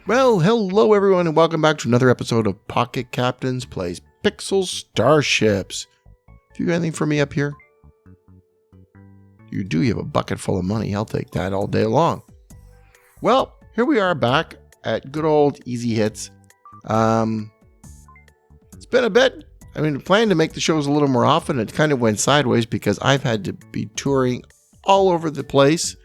Well, hello everyone and welcome back to another episode of Pocket Captains Plays Pixel Starships. Do you got anything for me up here? You do, you have a bucket full of money. I'll take that all day long. Well, here we are back at good old Easy Hits. It's been a bit. I mean, planning to make the shows a little more often. It kind of went sideways because I've had to be touring all over the place.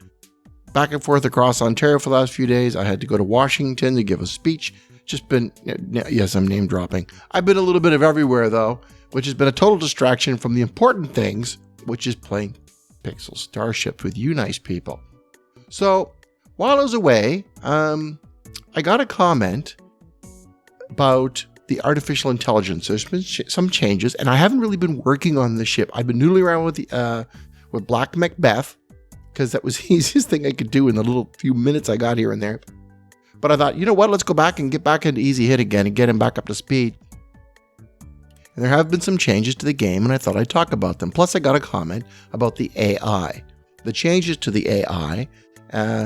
Back and forth across Ontario for the last few days. I had to go to Washington to give a speech. Just been, yes, I'm name dropping. I've been a little bit of everywhere though, which has been a total distraction from the important things, which is playing Pixel Starships with you nice people. So while I was away, I got a comment about the artificial intelligence. There's been some changes, and I haven't really been working on the ship. I've been noodling around with Black MacBeth, because that was the easiest thing I could do in the little few minutes I got here and there. But I thought, you know what, let's go back and get back into Easy Hit again and get him back up to speed. And there have been some changes to the game, and I thought I'd talk about them. Plus, I got a comment about the AI. The changes to the AI,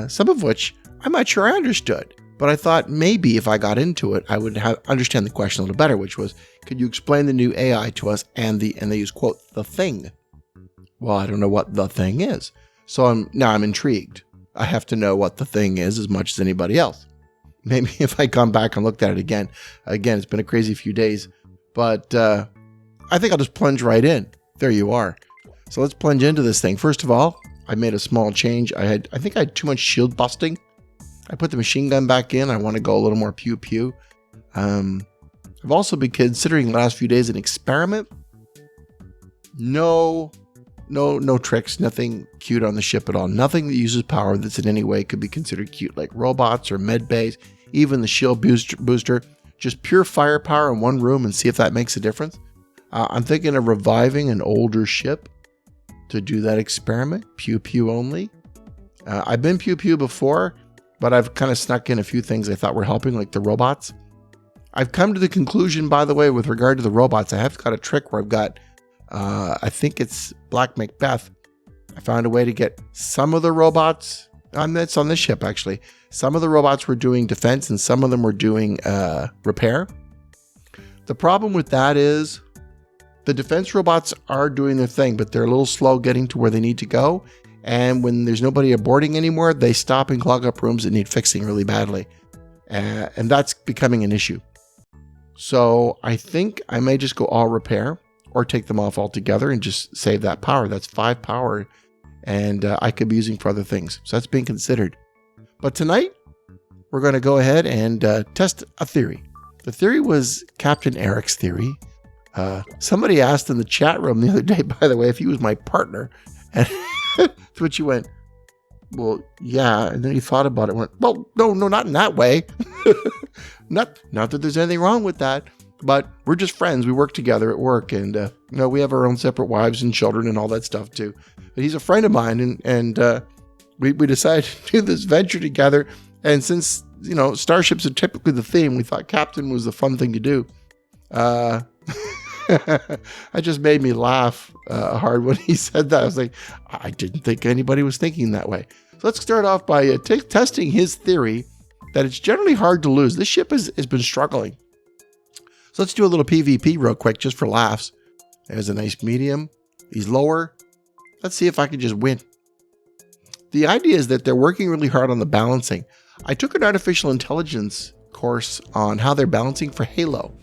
some of which I'm not sure I understood. But I thought maybe if I got into it, I would understand the question a little better, which was, could you explain the new AI to us? And they use, quote, the thing. Well, I don't know what the thing is. So I'm intrigued. I have to know what the thing is as much as anybody else. Maybe if I come back and looked at it again, it's been a crazy few days, but I think I'll just plunge right in. There you are. So let's plunge into this thing. First of all, I made a small change. I think I had too much shield busting. I put the machine gun back in. I want to go a little more pew pew. I've also been considering the last few days an experiment. No tricks, nothing cute on the ship at all. Nothing that uses power that's in any way could be considered cute, like robots or med bays, even the shield booster. Just pure firepower in one room and see if that makes a difference. I'm thinking of reviving an older ship to do that experiment, pew pew only. I've been pew pew before, but I've kind of snuck in a few things I thought were helping, like the robots. I've come to the conclusion, by the way, with regard to the robots, I have got a trick where I've got I think it's Black MacBeth. I found a way to get some of the robots, it's on this ship actually, some of the robots were doing defense and some of them were doing repair. The problem with that is the defense robots are doing their thing, but they're a little slow getting to where they need to go. And when there's nobody boarding anymore, they stop and clog up rooms that need fixing really badly. And that's becoming an issue. So I think I may just go all repair, or take them off altogether and just save that power. That's 5 power, and I could be using for other things. So that's being considered. But tonight, we're going to go ahead and test a theory. The theory was Captain Eric's theory. Somebody asked in the chat room the other day, by the way, if he was my partner. And to which he went, well, yeah. And then he thought about it and went, well, no, not in that way. Not that there's anything wrong with that. But we're just friends. We work together at work, and we have our own separate wives and children and all that stuff too. But he's a friend of mine, and we decided to do this venture together. And since starships are typically the theme, we thought Captain was the fun thing to do. It just made me laugh hard when he said that. I was like, I didn't think anybody was thinking that way. So let's start off by testing his theory that it's generally hard to lose. This ship has been struggling. So let's do a little PvP real quick, just for laughs. There's a nice medium. He's lower. Let's see if I can just win. The idea is that they're working really hard on the balancing. I took an artificial intelligence course on how they're balancing for Halo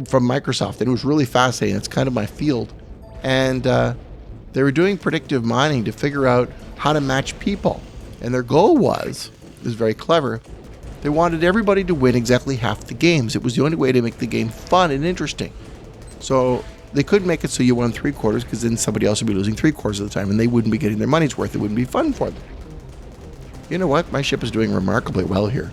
from Microsoft, and it was really fascinating. It's kind of my field. And they were doing predictive mining to figure out how to match people. And their goal was very clever. They wanted everybody to win exactly half the games. It was the only way to make the game fun and interesting. So they couldn't make it so you won 3/4, because then somebody else would be losing 3/4 of the time and they wouldn't be getting their money's worth. It wouldn't be fun for them. You know what? My ship is doing remarkably well here.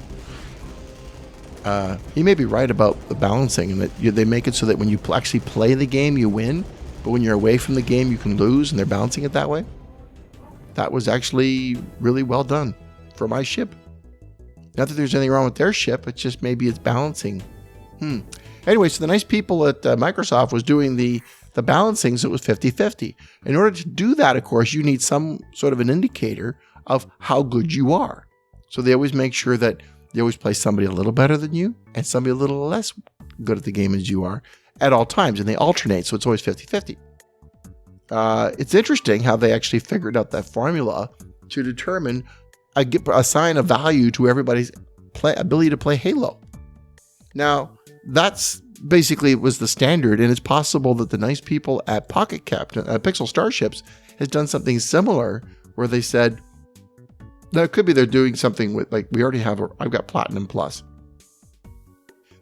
He may be right about the balancing, and that they make it so that when you actually play the game, you win. But when you're away from the game, you can lose, and they're balancing it that way. That was actually really well done for my ship. Not that there's anything wrong with their ship, it's just maybe it's balancing. Anyway, so the nice people at Microsoft was doing the balancing, so it was 50-50. In order to do that, of course, you need some sort of an indicator of how good you are. So they always make sure that You always play somebody a little better than you and somebody a little less good at the game as you are at all times, and they alternate, so it's always 50-50. It's interesting how they actually figured out that formula to determine, assign a value to everybody's ability to play Halo. Now, that's basically was the standard, and it's possible that the nice people at Pixel Starships has done something similar, where they said, now it could be they're doing something with, like, we already have, I've got Platinum Plus.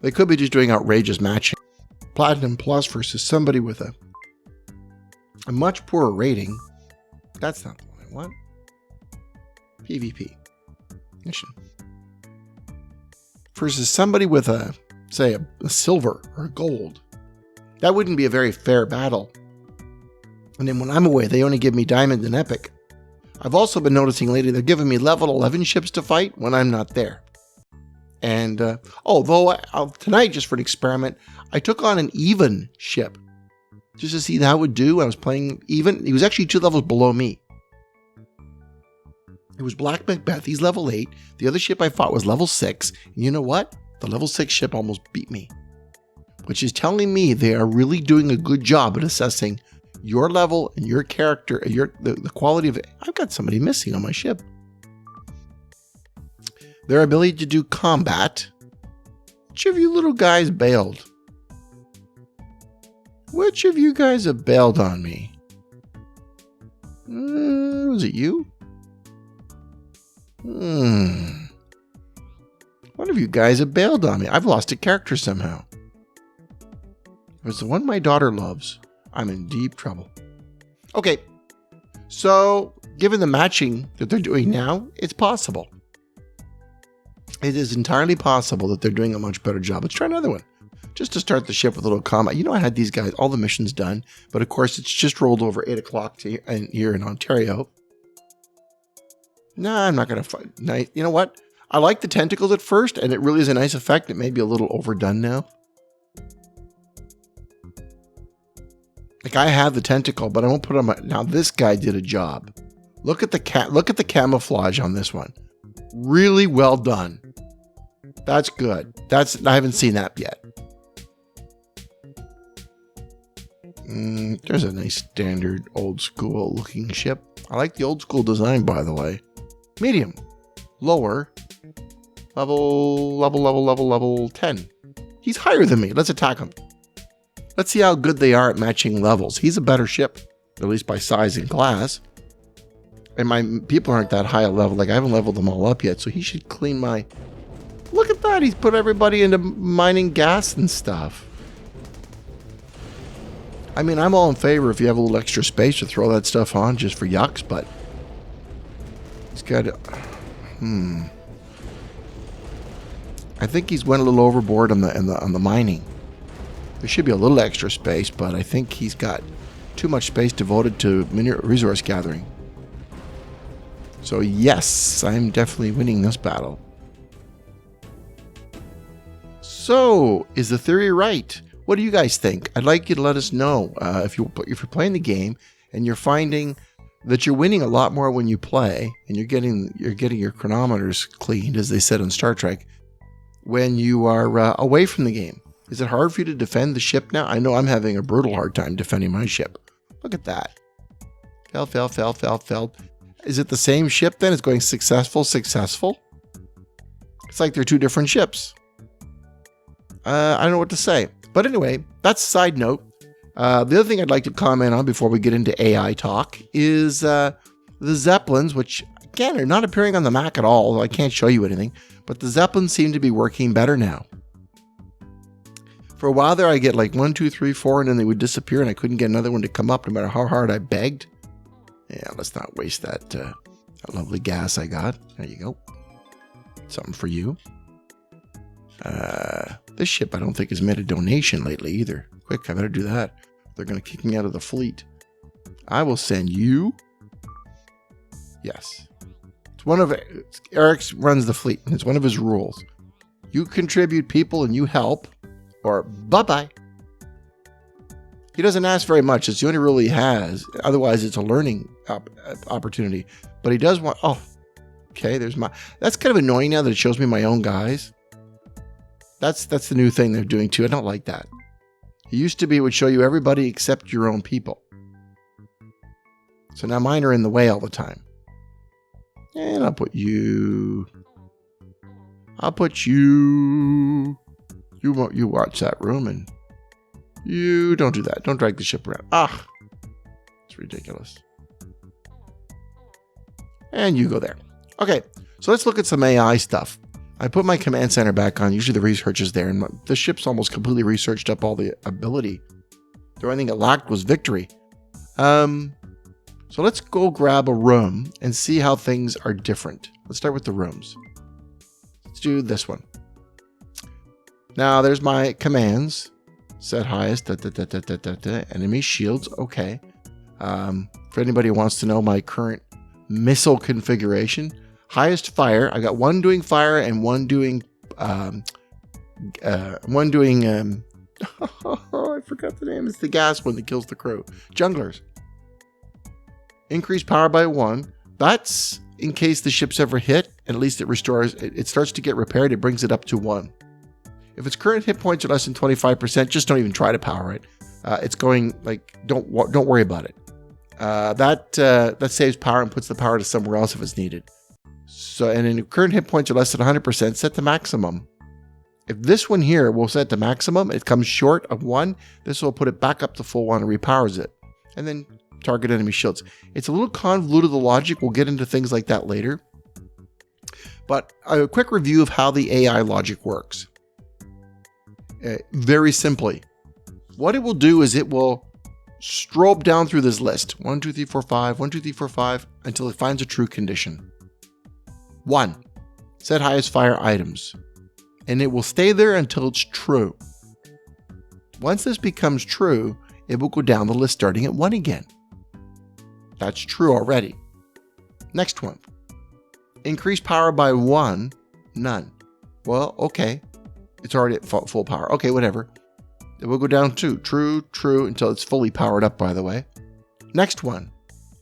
They could be just doing outrageous matching. Platinum Plus versus somebody with a much poorer rating. That's not the one I want. PvP. Mission. Versus somebody with a, say, a silver or a gold. That wouldn't be a very fair battle. And then when I'm away, they only give me diamond and epic. I've also been noticing lately they're giving me level 11 ships to fight when I'm not there. And tonight, just for an experiment, I took on an even ship just to see how it would do. I was playing even. He was actually 2 levels below me. It was Black MacBeth. He's level 8. The other ship I fought was level 6. And you know what? The level 6 ship almost beat me. Which is telling me they are really doing a good job at assessing your level and your character, the quality of it. I've got somebody missing on my ship. Their ability to do combat. Which of you little guys bailed? Which of you guys have bailed on me? Was it you? One of you guys have bailed on me. I've lost a character somehow. It was the one my daughter loves. I'm in deep trouble. Okay, so given the matching that they're doing now, it's possible. It is entirely possible that they're doing a much better job. Let's try another one. Just to start the ship with a little combat. You know, I had these guys, all the missions done, but of course it's just rolled over 8 o'clock here in Ontario. No, I'm not going to fight. Nice. You know what? I like the tentacles at first, and it really is a nice effect. It may be a little overdone now. Like, I have the tentacle, but I won't put it on my... Now, this guy did a job. Look at the camouflage on this one. Really well done. That's good. I haven't seen that yet. There's a nice standard old school looking ship. I like the old school design, by the way. Medium. Lower. Level 10. He's higher than me. Let's attack him. Let's see how good they are at matching levels. He's a better ship, at least by size and class. And my people aren't that high a level. Like, I haven't leveled them all up yet, so he should clean my... Look at that. He's put everybody into mining gas and stuff. I mean, I'm all in favor if you have a little extra space to throw that stuff on just for yucks, but... He's got... I think he's went a little overboard on the mining. There should be a little extra space, but I think he's got too much space devoted to resource gathering. So yes, I'm definitely winning this battle. So, is the theory right? What do you guys think? I'd like you to let us know if you're playing the game and you're finding that you're winning a lot more when you play, and you're getting your chronometers cleaned, as they said on Star Trek, when you are away from the game. Is it hard for you to defend the ship now? I know I'm having a brutal hard time defending my ship. Look at that. Failed. Is it the same ship then? It's going successful. It's like they're 2 different ships. I don't know what to say. But anyway, that's a side note. The other thing I'd like to comment on before we get into AI talk is the Zeppelins, which, again, are not appearing on the Mac at all. I can't show you anything. But the Zeppelins seem to be working better now. For a while there, I get like 1, 2, 3, 4, and then they would disappear, and I couldn't get another one to come up no matter how hard I begged. Yeah, let's not waste that lovely gas I got. There you go. Something for you. This ship I don't think has made a donation lately either. Quick, I better do that. They're going to kick me out of the fleet. I will send you. Yes. Eric runs the fleet, and it's one of his rules. You contribute people and you help, or bye-bye. He doesn't ask very much. It's the only rule he has. Otherwise, it's a learning opportunity. But he does want... Oh, Okay, there's my. That's kind of annoying now that it shows me my own guys. That's the new thing they're doing too. I don't like that. It used to be it would show you everybody except your own people. So now mine are in the way all the time. And I'll put you. You watch that room and you don't do that. Don't drag the ship around. Ah, it's ridiculous. And you go there. Okay, so let's look at some AI stuff. I put my command center back on. Usually the research is there, and the ship's almost completely researched up all the ability. The only thing it lacked was victory. So let's go grab a room and see how things are different. Let's start with the rooms. Let's do this one. Now there's my commands. Set highest. Enemy shields. Okay. For anybody who wants to know my current missile configuration. Highest fire. I got one doing fire and one doing I forgot the name. It's the gas one that kills the crew. Junglers. Increase power by 1. That's in case the ship's ever hit, and at least it restores. It starts to get repaired. It brings it up to 1. If its current hit points are less than 25%, just don't even try to power it. It's going like don't worry about it. That saves power and puts the power to somewhere else if it's needed. So, and in current hit points are less than 100%, set to maximum. If this one here will set to maximum, it comes short of 1. This will put it back up to full 1 and repowers it. And then target enemy shields. It's a little convoluted, the logic. We'll get into things like that later. But a quick review of how the AI logic works. Very simply, what it will do is it will strobe down through this list. 1, 2, 3, 4, 5, 1, 2, 3, 4, 5, until it finds a true condition. 1. Set highest fire items. And it will stay there until it's true. Once this becomes true, it will go down the list starting at 1 again. That's true already. Next one. Increase power by 1, none. Well, okay. It's already at full power. Okay, whatever. It will go down to true, until it's fully powered up, by the way. Next one.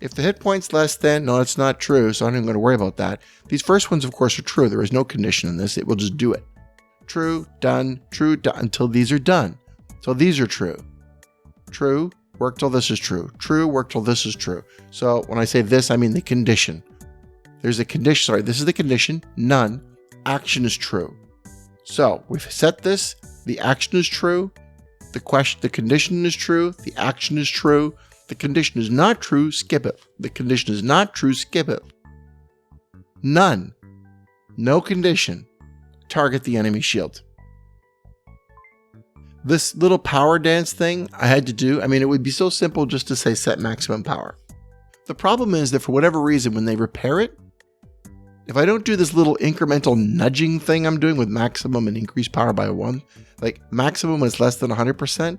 If the hit point's less than, no, it's not true, so I'm not even going to worry about that. These first ones, of course, are true. There is no condition in this. It will just do it. True, done, until these are done. So these are true. True, work till this is true. True, work till this is true. So when I say this, I mean the condition. There's a condition. Sorry, this is the condition. None. Action is true. So we've set this. The action is true. The condition is true. The action is true. The condition is not true. Skip it. The condition is not true. Skip it. None. No condition. Target the enemy shield. This little power dance thing I had to do. I mean, it would be so simple just to say set maximum power. The problem is that for whatever reason, when they repair it, if I don't do this little incremental nudging thing I'm doing with maximum and increased power by 1, like maximum is less than 100%,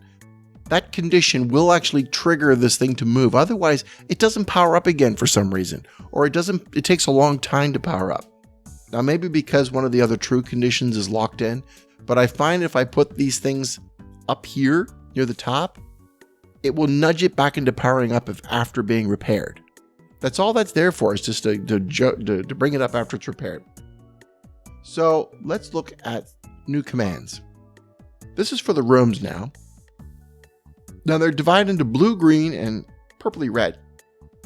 that condition will actually trigger this thing to move. Otherwise, it doesn't power up again for some reason, or it takes a long time to power up. Now, maybe because one of the other true conditions is locked in, but I find if I put these things up here near the top, it will nudge it back into powering up after being repaired. That's all that's there for, is just to bring it up after it's repaired. So let's look at new commands. This is for the rooms now. Now they're divided into blue, green, and purpley red.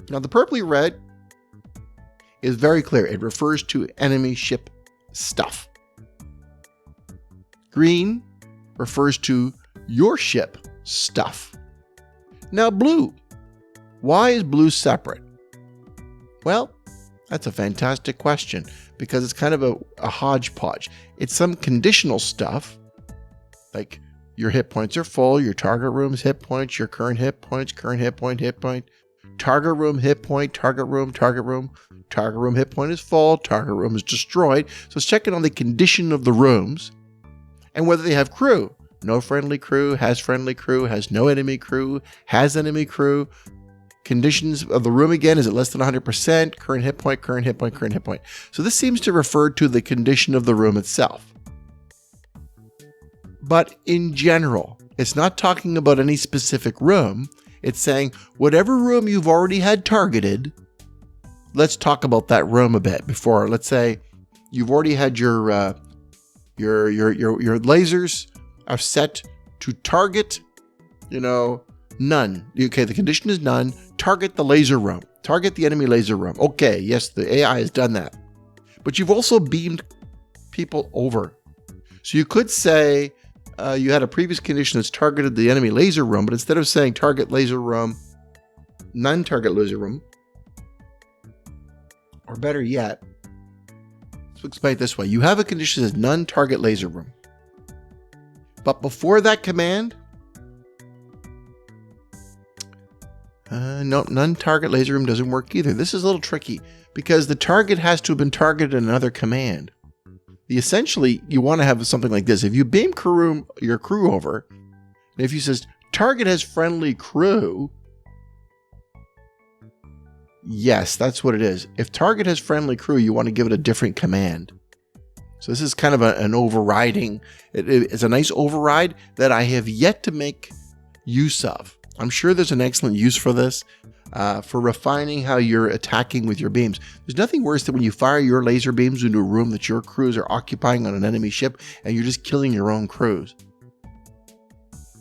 Now the purpley red is very clear. It refers to enemy ship stuff. Green refers to your ship stuff. Now blue. Why is blue separate? Well, that's a fantastic question, because it's kind of a hodgepodge. It's some conditional stuff, like your hit points are full, your target room's hit points, your current hit points, hit point, target room, hit point, target room hit point is full, target room is destroyed. So it's checking on the condition of the rooms and whether they have crew. No friendly crew, has no enemy crew, has enemy crew. Conditions of the room again, is it less than 100%? Current hit point. So this seems to refer to the condition of the room itself. But in general, it's not talking about any specific room. It's saying whatever room you've already had targeted, let's talk about that room a bit before. Let's say you've already had your lasers are set to target, none. Okay, the condition is none. Target the laser room. Target the enemy laser room. Okay, yes, the AI has done that. But you've also beamed people over. So you could say you had a previous condition that's targeted the enemy laser room, but instead of saying target laser room, none target laser room, or better yet, let's explain it this way. You have a condition that says none target laser room. But before that command, no, none target laser room doesn't work either. This is a little tricky because the target has to have been targeted in another command. Essentially, you want to have something like this. If you beam your crew over, and if you says target has friendly crew, yes, that's what it is. If target has friendly crew, you want to give it a different command. So this is kind of an overriding. It's a nice override that I have yet to make use of. I'm sure there's an excellent use for this, for refining how you're attacking with your beams. There's nothing worse than when you fire your laser beams into a room that your crews are occupying on an enemy ship and you're just killing your own crews.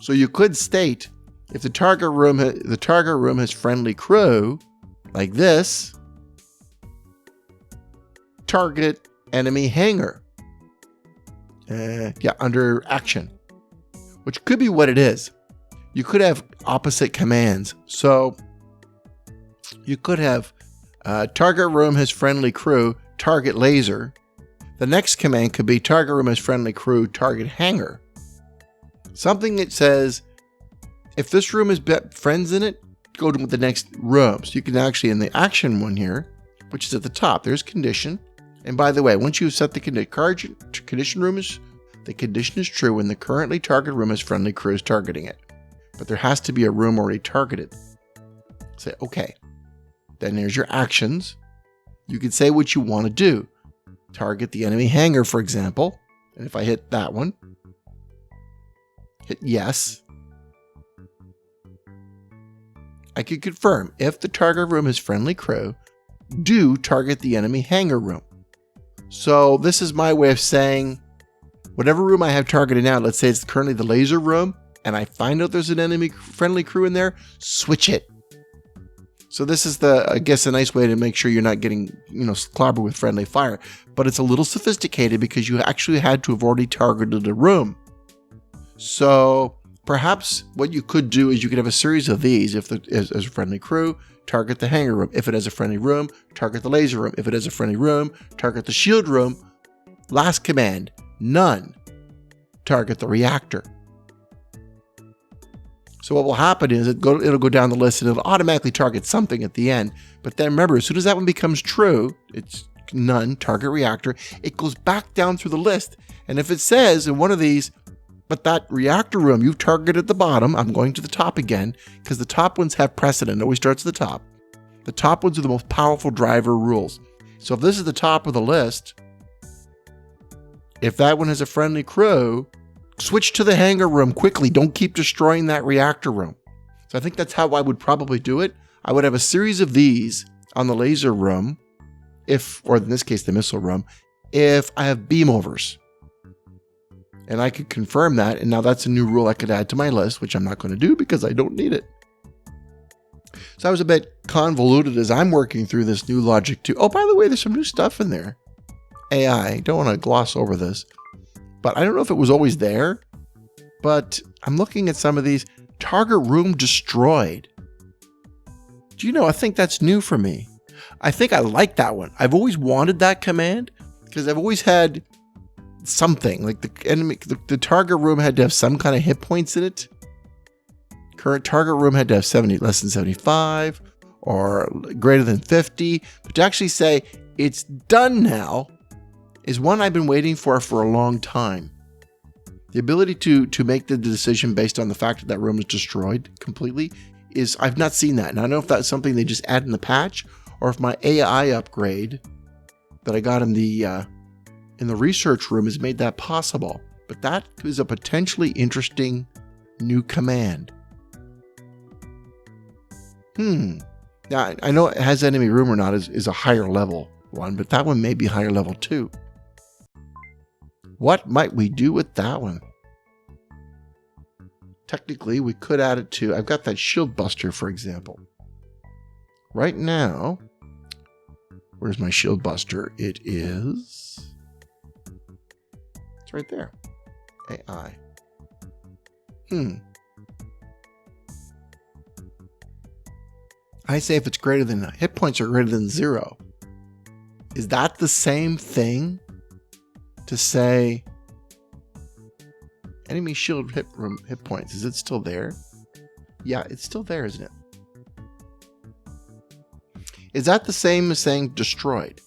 So you could state, if the target room has friendly crew, like this, target enemy hangar. Under action, which could be what it is. You could have opposite commands. So you could have target room has friendly crew, target laser. The next command could be target room has friendly crew, target hangar. Something that says, if this room has friends in it, go to the next room. So you can actually, in the action one here, which is at the top, there's condition. And by the way, once you've set the condition room the condition is true when the currently targeted room has friendly crews targeting it. But there has to be a room already targeted. Say, okay. Then there's your actions. You can say what you want to do. Target the enemy hangar, for example. And if I hit that one, hit yes, I could confirm if the target room has friendly crew, do target the enemy hangar room. So this is my way of saying, whatever room I have targeted now, let's say it's currently the laser room, and I find out there's an enemy friendly crew in there, switch it. So this is I guess a nice way to make sure you're not getting, clobbered with friendly fire. But it's a little sophisticated because you actually had to have already targeted a room. So perhaps what you could do is you could have a series of these as a friendly crew, target the hangar room. If it has a friendly room, target the laser room. If it has a friendly room, target the shield room. Last command, none. Target the reactor. So what will happen is it'll go down the list and it'll automatically target something at the end. But then remember, as soon as that one becomes true, it's none, target reactor, it goes back down through the list. And if it says in one of these, but that reactor room, you've targeted the bottom, I'm going to the top again, because the top ones have precedent. It always starts at the top. The top ones are the most powerful driver rules. So if this is the top of the list, if that one has a friendly crew, switch to the hangar room quickly. Don't keep destroying that reactor room. So I think that's how I would probably do it. I would have a series of these on the laser room, or in this case, the missile room, if I have beam overs. And I could confirm that, and now that's a new rule I could add to my list, which I'm not going to do because I don't need it. So I was a bit convoluted as I'm working through this new logic too. Oh, by the way, there's some new stuff in there. AI, don't want to gloss over this, but I don't know if it was always there, but I'm looking at some of these. Target room destroyed. Do you know, I think that's new for me. I think I like that one. I've always wanted that command because I've always had something like the target room had to have some kind of hit points in it. Current target room had to have less than 75 or greater than 50. But to actually say it's done now is one I've been waiting for a long time. The ability to make the decision based on the fact that room is destroyed completely is, I've not seen that. And I don't know if that's something they just add in the patch or if my AI upgrade that I got in the research room has made that possible. But that is a potentially interesting new command. Now, I know it has enemy room or not is a higher level one, but that one may be higher level too. What might we do with that one? Technically, we could add it to, I've got that shield buster, for example. Right now, where's my shield buster? It's right there. AI. I say if it's greater than, hit points are greater than 0. Is that the same thing to say enemy shield hit points? Is it still there? Yeah, it's still there, isn't it? Is that the same as saying destroyed?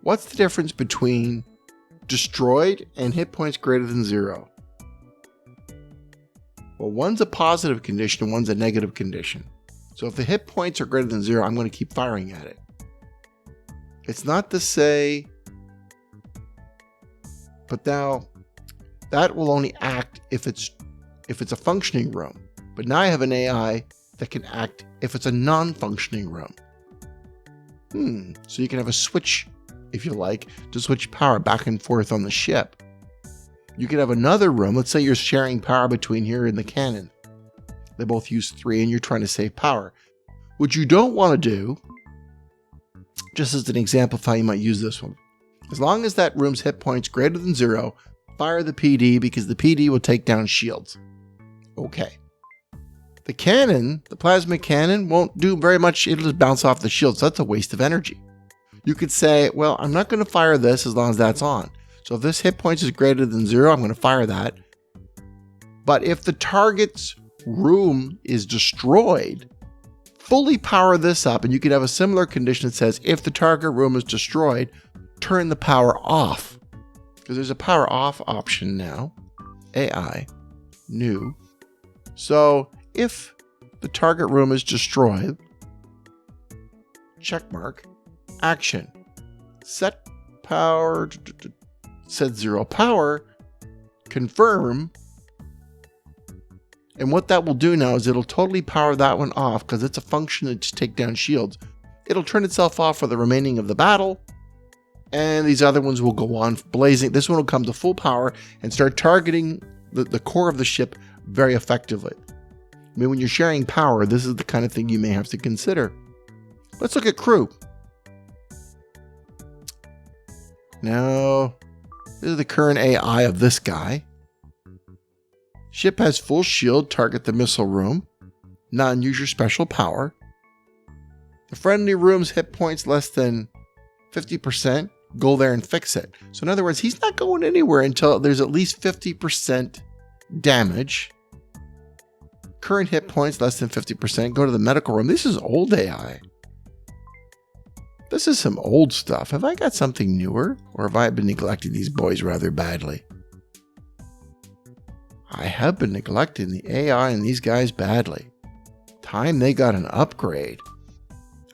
What's the difference between destroyed and hit points greater than 0? Well, one's a positive condition and one's a negative condition. So if the hit points are greater than 0, I'm going to keep firing at it. It's not to say, but now that will only act if it's a functioning room. But now I have an AI that can act if it's a non-functioning room. So you can have a switch, if you like, to switch power back and forth on the ship. You could have another room. Let's say you're sharing power between here and the cannon. They both use 3 and you're trying to save power. What you don't want to do, just as an example of how you might use this one, as long as that room's hit points greater than 0, fire the PD because the PD will take down shields. Okay. The cannon, the plasma cannon, won't do very much. It'll just bounce off the shield, so that's a waste of energy. You could say, well, I'm not going to fire this as long as that's on. So if this hit points is greater than 0, I'm going to fire that. But if the target's room is destroyed, fully power this up, and you could have a similar condition that says, if the target room is destroyed, turn the power off. Because there's a power off option now. AI, new. So if the target room is destroyed, check mark, action, set power, set 0 power, confirm. And what that will do now is it'll totally power that one off because it's a function to just take down shields. It'll turn itself off for the remaining of the battle. And these other ones will go on blazing. This one will come to full power and start targeting the core of the ship very effectively. I mean, when you're sharing power, this is the kind of thing you may have to consider. Let's look at crew. Now, this is the current AI of this guy. Ship has full shield, target the missile room. None, use your special power. The friendly room's hit points less than 50%, go there and fix it. So in other words, he's not going anywhere until there's at least 50% damage. Current hit points less than 50%, go to the medical room. This is old AI. This is some old stuff. Have I got something newer? Or have I been neglecting these boys rather badly? I have been neglecting the AI and these guys badly. Time they got an upgrade.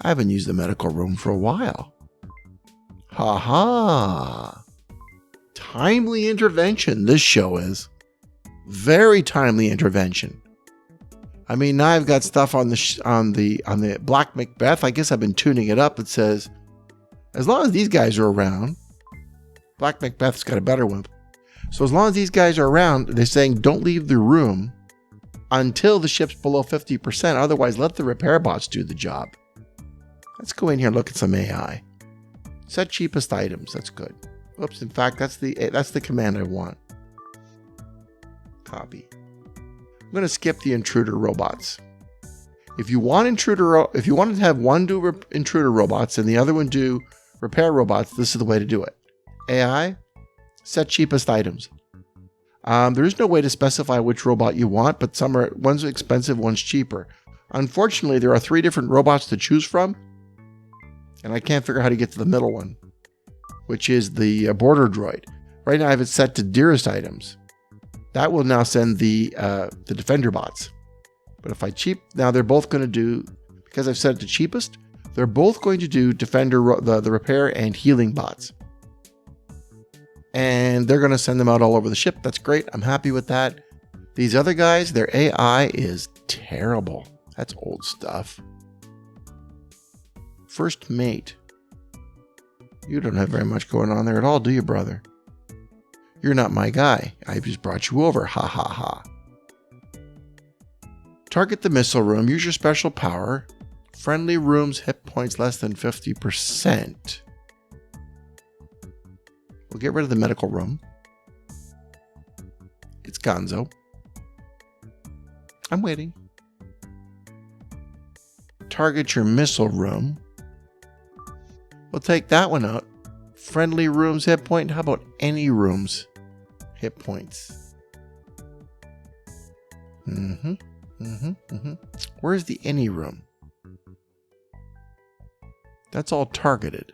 I haven't used the medical room for a while. Ha ha. Timely intervention, this show is. Very timely intervention. I mean, now I've got stuff on the Black MacBeth. I guess I've been tuning it up. It says, as long as these guys are around, Black MacBeth's got a better one. So as long as these guys are around, they're saying don't leave the room until the ship's below 50%. Otherwise, let the repair bots do the job. Let's go in here and look at some AI. Set cheapest items. That's good. Oops. In fact, that's the command I want. Copy. I'm going to skip the intruder robots. If you want to have one do intruder robots and the other one do repair robots, this is the way to do it. AI, set cheapest items. There is no way to specify which robot you want, but one's expensive, one's cheaper. Unfortunately, there are 3 different robots to choose from, and I can't figure out how to get to the middle one, which is the border droid. Right now I have it set to dearest items. That will now send the defender bots. But if I now they're both going to do, because I've set it to cheapest, they're both going to do defender, the repair and healing bots. And they're going to send them out all over the ship. That's great. I'm happy with that. These other guys, their AI is terrible. That's old stuff. First mate. You don't have very much going on there at all, do you, brother? You're not my guy. I just brought you over. Ha ha ha. Target the missile room. Use your special power. Friendly rooms hit points less than 50%. We'll get rid of the medical room. It's Gonzo. I'm waiting. Target your missile room. We'll take that one out. Friendly rooms hit point. How about any rooms hit points? Where's the any room? That's all targeted.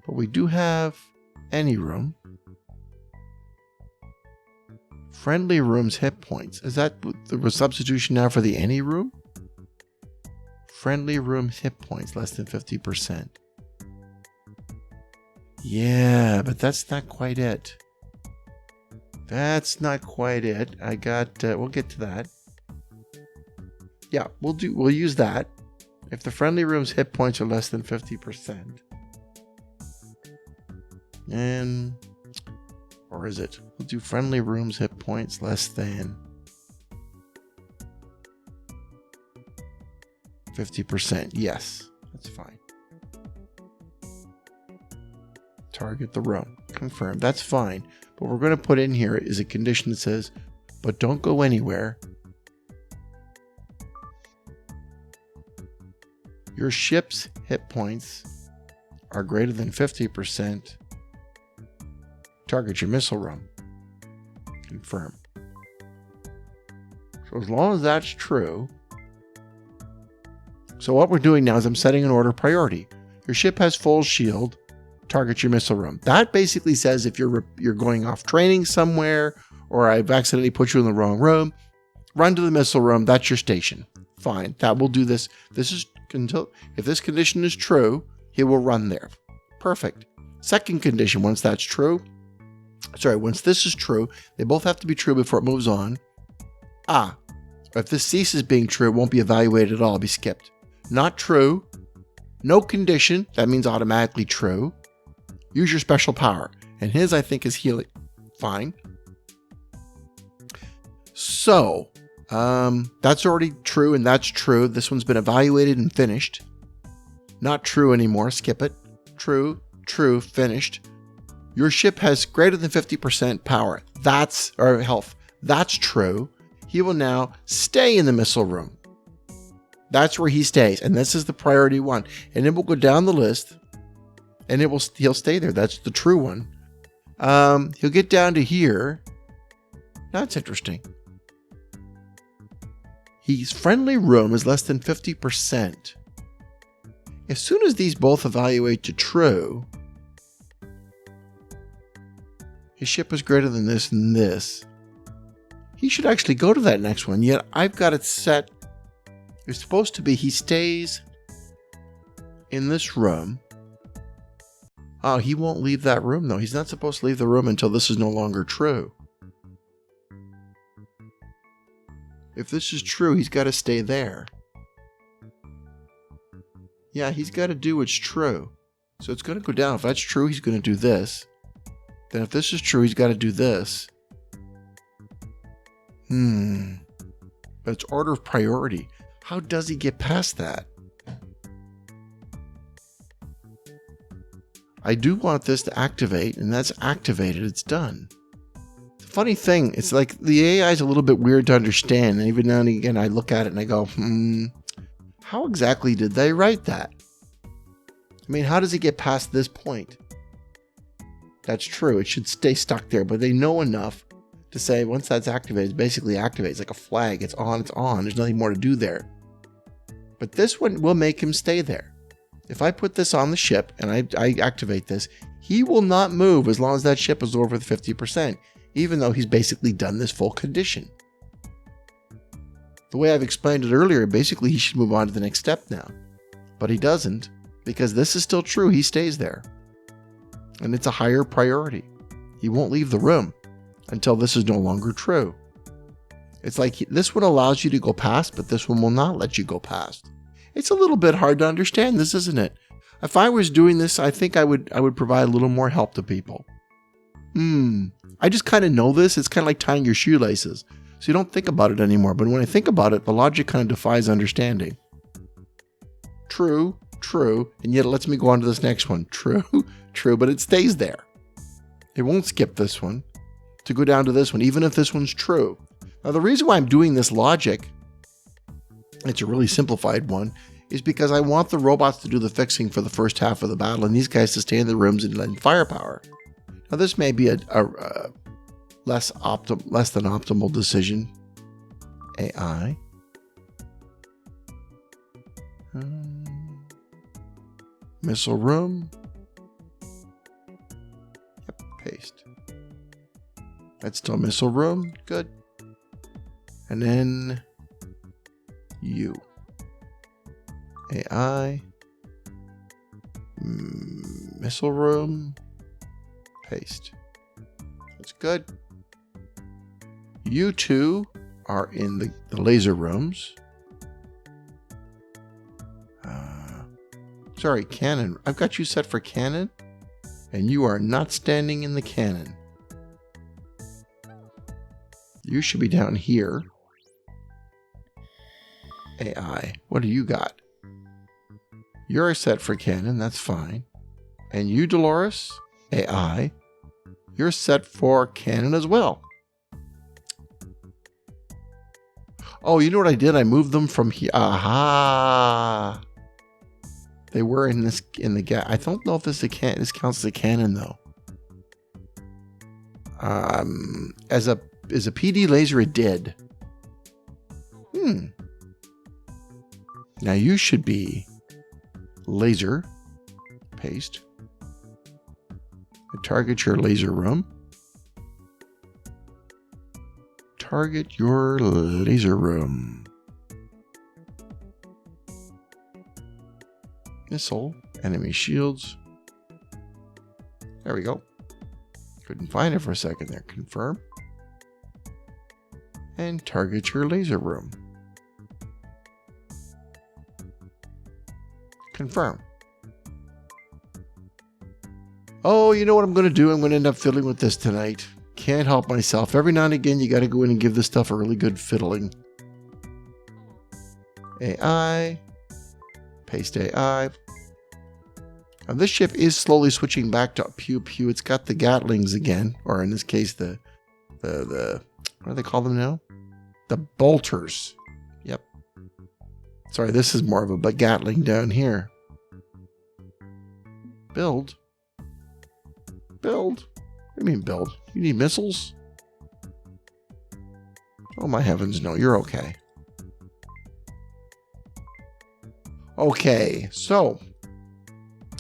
But we do have any room. Friendly rooms hit points. Is that the substitution now for the any room? Friendly rooms hit points less than 50%. Yeah, but that's not quite it. That's not quite it. I got, we'll get to that. Yeah, we'll use that. If the friendly room's hit points are less than 50%. And, or is it? We'll do friendly rooms hit points less than 50%. Yes, that's fine. Target the room. Confirm. That's fine. But we're going to put in here is a condition that says, but don't go anywhere. Your ship's hit points are greater than 50%. Target your missile room. Confirm. So as long as that's true. So what we're doing now is I'm setting an order priority. Your ship has full shield. Target your missile room. That basically says if you're going off training somewhere, or I've accidentally put you in the wrong room, run to the missile room. That's your station. Fine. That will do this. This is until if this condition is true, he will run there. Perfect. Second condition, once that's true. Once this is true, they both have to be true before it moves on. If this ceases being true, it won't be evaluated at all. It'll be skipped. Not true. No condition. That means automatically true. Use your special power. And his, I think, is healing. Fine. So, that's already true, and that's true. This one's been evaluated and finished. Not true anymore. Skip it. True, true, finished. Your ship has greater than 50% power. Or health. That's true. He will now stay in the missile room. That's where he stays. And this is the priority one. And it will go down the list. And he'll stay there. That's the true one. He'll get down to here. That's interesting. His friendly room is less than 50%. As soon as these both evaluate to true, his ship is greater than this and this. He should actually go to that next one. Yet I've got it set. It's supposed to be he stays in this room. Oh, he won't leave that room though. He's not supposed to leave the room until this is no longer true. If this is true, he's got to stay there. Yeah, he's got to do what's true. So it's going to go down. If that's true, he's going to do this. Then if this is true, he's got to do this. But it's order of priority. How does he get past that? I do want this to activate, and that's activated. It's done. The funny thing, it's like the AI is a little bit weird to understand. And even now and again, I look at it and I go, how exactly did they write that? I mean, how does it get past this point? That's true. It should stay stuck there, but they know enough to say once that's activated, it basically activates like a flag. It's on, it's on. There's nothing more to do there. But this one will make him stay there. If I put this on the ship and I activate this, he will not move as long as that ship is over the 50%, even though he's basically done this full condition. The way I've explained it earlier, basically he should move on to the next step now. But he doesn't, because this is still true. He stays there. And it's a higher priority. He won't leave the room until this is no longer true. It's like this one allows you to go past, but this one will not let you go past. It's a little bit hard to understand this, isn't it? If I was doing this, I think I would provide a little more help to people. I just kind of know this. It's kind of like tying your shoelaces. So you don't think about it anymore. But when I think about it, the logic kind of defies understanding. True, true. And yet it lets me go on to this next one. True, true. But it stays there. It won't skip this one to go down to this one, even if this one's true. Now, the reason why I'm doing this logic, it's a really simplified one, is because I want the robots to do the fixing for the first half of the battle and these guys to stay in the rooms and lend firepower. Now, this may be a less than optimal decision. AI. Missile room. Yep, paste. That's still missile room. Good. And then you. AI. Missile room. Paste. That's good. You two are in the laser rooms. Sorry, cannon. I've got you set for cannon, and you are not standing in the cannon. You should be down here. AI, what do you got? You're set for cannon, that's fine. And you, Dolores, AI, you're set for cannon as well. Oh, you know what I did? I moved them from here. Aha! They were in the gap. I don't know if this counts as a cannon though. As a PD laser, it did. Now you should be laser. Paste. Target your laser room. Target your laser room. Missile. Enemy shields. There we go. Couldn't find it for a second there. Confirm. And target your laser room. Confirm. Oh, you know what I'm going to do? I'm going to end up fiddling with this tonight. Can't help myself. Every now and again, you got to go in and give this stuff a really good fiddling. AI. Paste AI. Now, this ship is slowly switching back to pew pew. It's got the Gatlings again, or in this case, the what do they call them now? The bolters. Yep. Sorry, this is more of a Gatling down here. Build. Build? What do you mean build? You need missiles? Oh my heavens, no, you're okay. Okay, so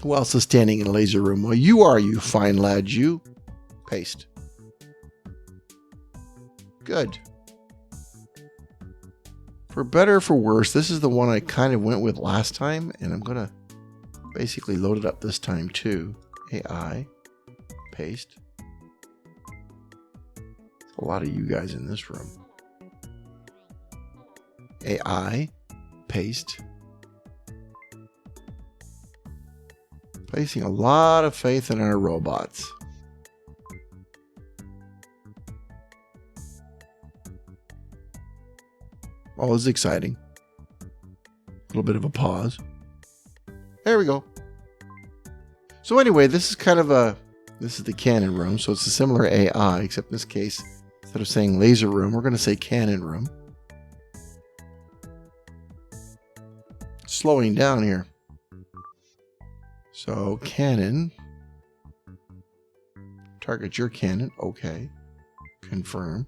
who else is standing in a laser room? Well, you are, you fine lad, you. Paste. Good. For better or for worse, this is the one I kind of went with last time, and I'm going to basically load it up this time too. AI. Paste. A lot of you guys in this room. AI. Paste. Placing a lot of faith in our robots. Oh, this is exciting. A little bit of a pause. There we go. So anyway, this is the cannon room. So it's a similar AI, except in this case, instead of saying laser room, we're going to say cannon room. Slowing down here. So cannon. Target your cannon. Okay. Confirm.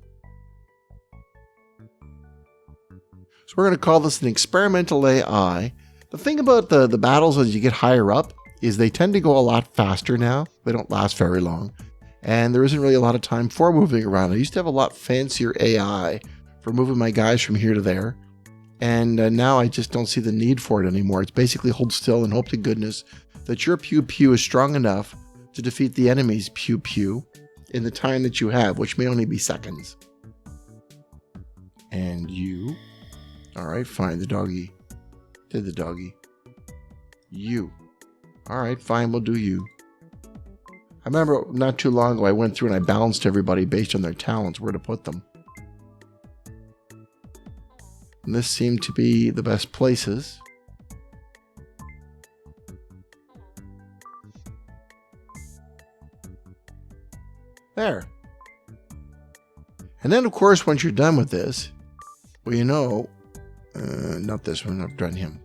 So we're going to call this an experimental AI. The thing about the battles as you get higher up is they tend to go a lot faster now. They don't last very long. And there isn't really a lot of time for moving around. I used to have a lot fancier AI for moving my guys from here to there. And now I just don't see the need for it anymore. It's basically hold still and hope to goodness that your pew pew is strong enough to defeat the enemy's pew pew in the time that you have, which may only be seconds. And you. All right, fine. The doggy. Did the doggy. You. All right, fine. We'll do you. I remember not too long ago I went through and I balanced everybody based on their talents, where to put them. And this seemed to be the best places. There. And then, of course, once you're done with this, well, you know, not this one, I've done him.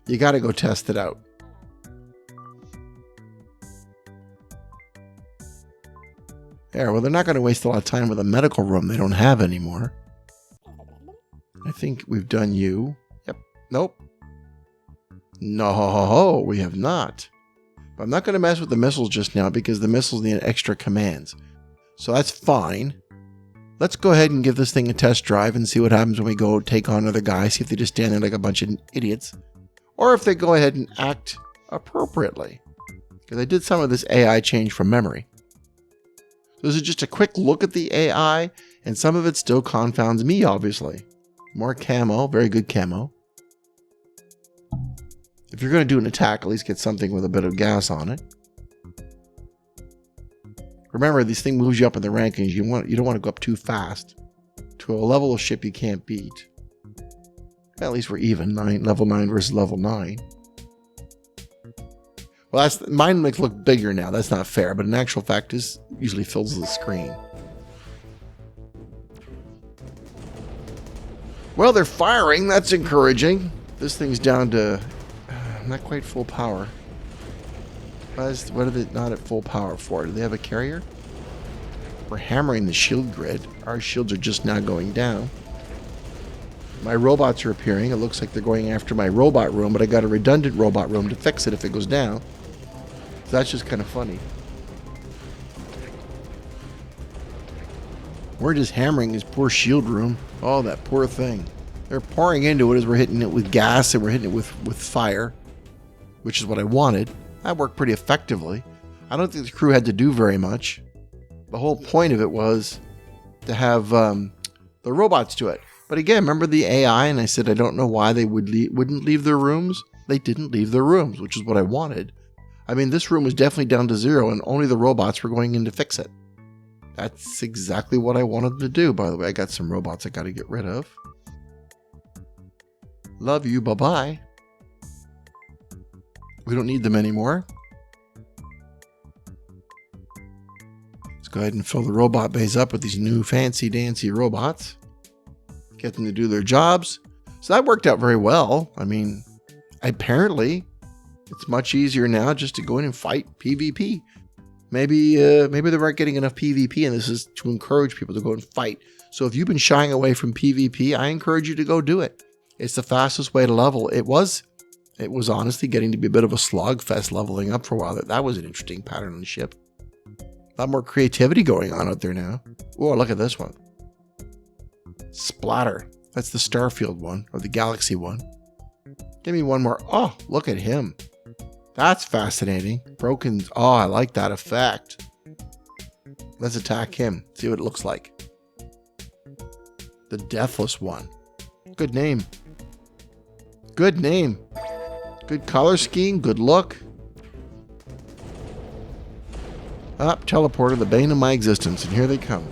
You got to go test it out. There, well, they're not going to waste a lot of time with a medical room they don't have anymore. I think we've done you. Yep. Nope. No, we have not. But I'm not going to mess with the missiles just now because the missiles need extra commands. So that's fine. Let's go ahead and give this thing a test drive and see what happens when we go take on other guys. See if they just stand there like a bunch of idiots. Or if they go ahead and act appropriately. Because I did some of this AI change from memory. So this is just a quick look at the AI. And some of it still confounds me, obviously. More camo. Very good camo. If you're going to do an attack, at least get something with a bit of gas on it. Remember, this thing moves you up in the rankings. You don't want to go up too fast to a level of ship you can't beat. At least we're even. Level 9 versus level 9. Well, mine makes look bigger now. That's not fair, but in actual fact, this usually fills the screen. Well, they're firing. That's encouraging. This thing's down to not quite full power. What are they not at full power for? Do they have a carrier? We're hammering the shield grid. Our shields are just now going down. My robots are appearing. It looks like they're going after my robot room, but I got a redundant robot room to fix it if it goes down. So that's just kind of funny. We're just hammering his poor shield room. Oh, that poor thing. They're pouring into it as we're hitting it with gas and we're hitting it with fire, which is what I wanted. That worked pretty effectively. I don't think the crew had to do very much. The whole point of it was to have the robots do it. But again, remember the AI? And I said I don't know why they wouldn't leave their rooms. They didn't leave their rooms, which is what I wanted. I mean, this room was definitely down to 0, and only the robots were going in to fix it. That's exactly what I wanted them to do. By the way, I got some robots I got to get rid of. Love you. Bye-bye. We don't need them anymore. Let's go ahead and fill the robot bays up with these new fancy-dancy robots. Get them to do their jobs. So that worked out very well. I mean, apparently, it's much easier now just to go in and fight PvP. Maybe they weren't getting enough PvP, and this is to encourage people to go and fight. So if you've been shying away from PvP, I encourage you to go do it. It's the fastest way to level. It was honestly getting to be a bit of a slog fest leveling up for a while. That was an interesting pattern on the ship. A lot more creativity going on out there now. Oh, look at this one. Splatter. That's the Starfield one, or the Galaxy one. Give me one more. Oh, look at him. That's fascinating. Broken. Oh, I like that effect. Let's attack him. See what it looks like. The Deathless one. Good name. Good name. Good color scheme. Good look. Teleporter, the bane of my existence. And here they come.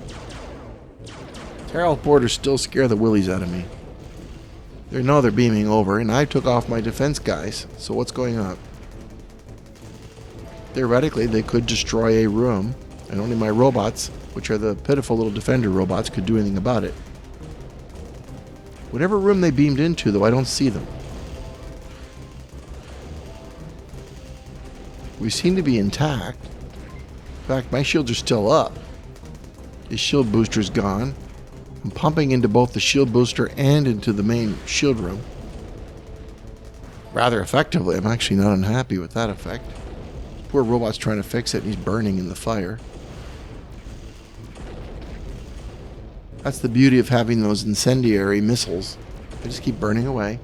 Teleporters still scare the willies out of me. They know they're beaming over, and I took off my defense guys. So what's going on? Theoretically, they could destroy a room, and only my robots, which are the pitiful little defender robots, could do anything about it. Whatever room they beamed into, though, I don't see them. We seem to be intact. In fact, my shields are still up. His shield booster's gone. I'm pumping into both the shield booster and into the main shield room. Rather effectively. I'm actually not unhappy with that effect. Poor robot's trying to fix it, and he's burning in the fire. That's the beauty of having those incendiary missiles. They just keep burning away.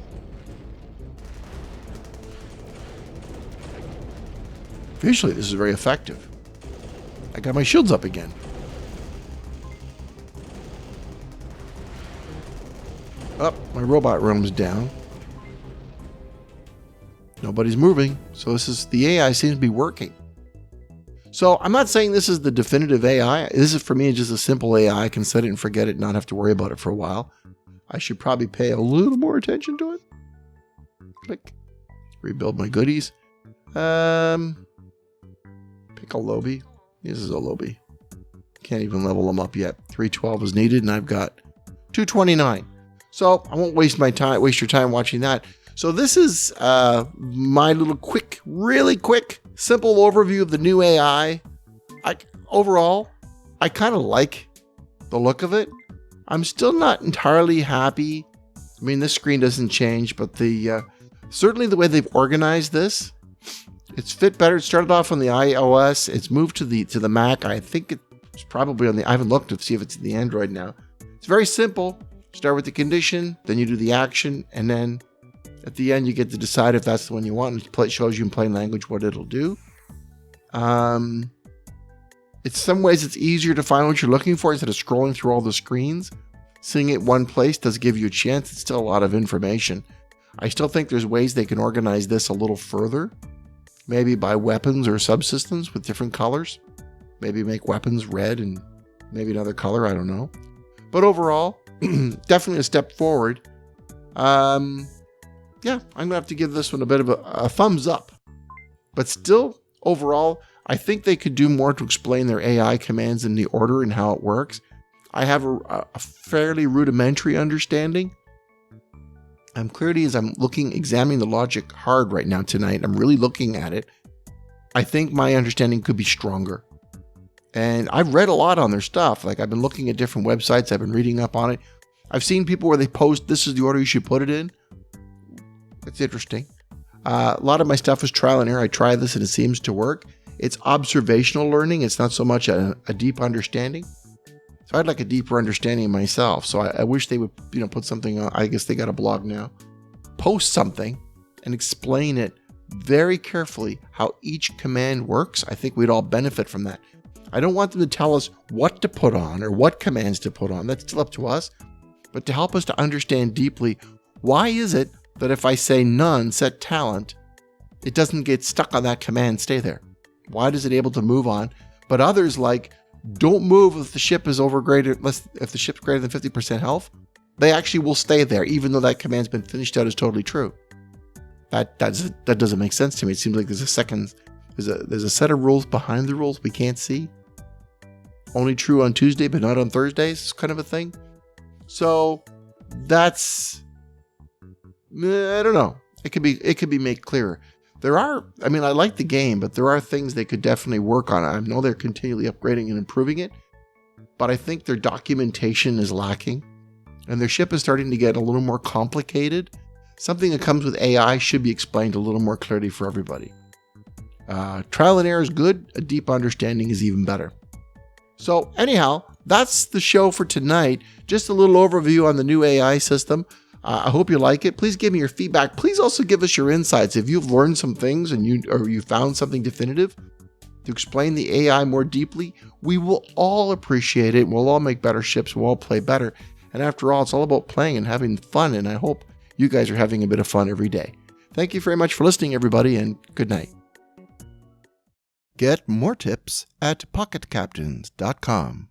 Visually, this is very effective. I got my shields up again. My robot room's down. Nobody's moving, so the AI seems to be working. So I'm not saying this is the definitive AI. This is for me just a simple AI. I can set it and forget it and not have to worry about it for a while. I should probably pay a little more attention to it. Click. Rebuild my goodies. Pick a lobby. This is a lobby. Can't even level them up yet. 312 is needed, and I've got 229. So I won't waste your time watching that. So this is my little really quick, simple overview of the new AI. Overall, I kind of like the look of it. I'm still not entirely happy. I mean, this screen doesn't change, but certainly the way they've organized this, it's fit better. It started off on the iOS. It's moved to the Mac. I think it's probably on I haven't looked to see if it's in the Android now. It's very simple. Start with the condition, then you do the action, and then at the end, you get to decide if that's the one you want. It shows you in plain language what it'll do. In some ways, it's easier to find what you're looking for instead of scrolling through all the screens. Seeing it one place does give you a chance. It's still a lot of information. I still think there's ways they can organize this a little further. Maybe by weapons or subsystems with different colors. Maybe make weapons red and maybe another color. I don't know. But overall, definitely a step forward. Yeah, I'm going to have to give this one a bit of a thumbs up. But still, overall, I think they could do more to explain their AI commands in the order and how it works. I have a fairly rudimentary understanding. I'm examining the logic hard right now tonight. I'm really looking at it. I think my understanding could be stronger. And I've read a lot on their stuff. Like I've been looking at different websites. I've been reading up on it. I've seen people where they post, this is the order you should put it in. It's interesting. A lot of my stuff is trial and error. I try this and it seems to work. It's observational learning. It's not so much a deep understanding. So I'd like a deeper understanding myself. So I wish they would, put something on. I guess they got a blog now. Post something and explain it very carefully how each command works. I think we'd all benefit from that. I don't want them to tell us what to put on or what commands to put on. That's still up to us. But to help us to understand deeply, why is it that if I say none, set talent, it doesn't get stuck on that command, stay there? Why is it able to move on? But others like, don't move if the ship is if the ship's greater than 50% health, they actually will stay there, even though that command's been finished out as totally true. That doesn't make sense to me. It seems like there's a set of rules behind the rules we can't see. Only true on Tuesday, but not on Thursdays, kind of a thing. So that's, I don't know. It could be made clearer. I like the game, but there are things they could definitely work on. I know they're continually upgrading and improving it, but I think their documentation is lacking, and their ship is starting to get a little more complicated. Something that comes with AI should be explained a little more clearly for everybody. Trial and error is good. A deep understanding is even better. So anyhow, that's the show for tonight. Just a little overview on the new AI system. I hope you like it. Please give me your feedback. Please also give us your insights. If you've learned some things and you found something definitive to explain the AI more deeply, we will all appreciate it. We'll all make better ships. We'll all play better. And after all, it's all about playing and having fun. And I hope you guys are having a bit of fun every day. Thank you very much for listening, everybody, and good night. Get more tips at pocketcaptains.com.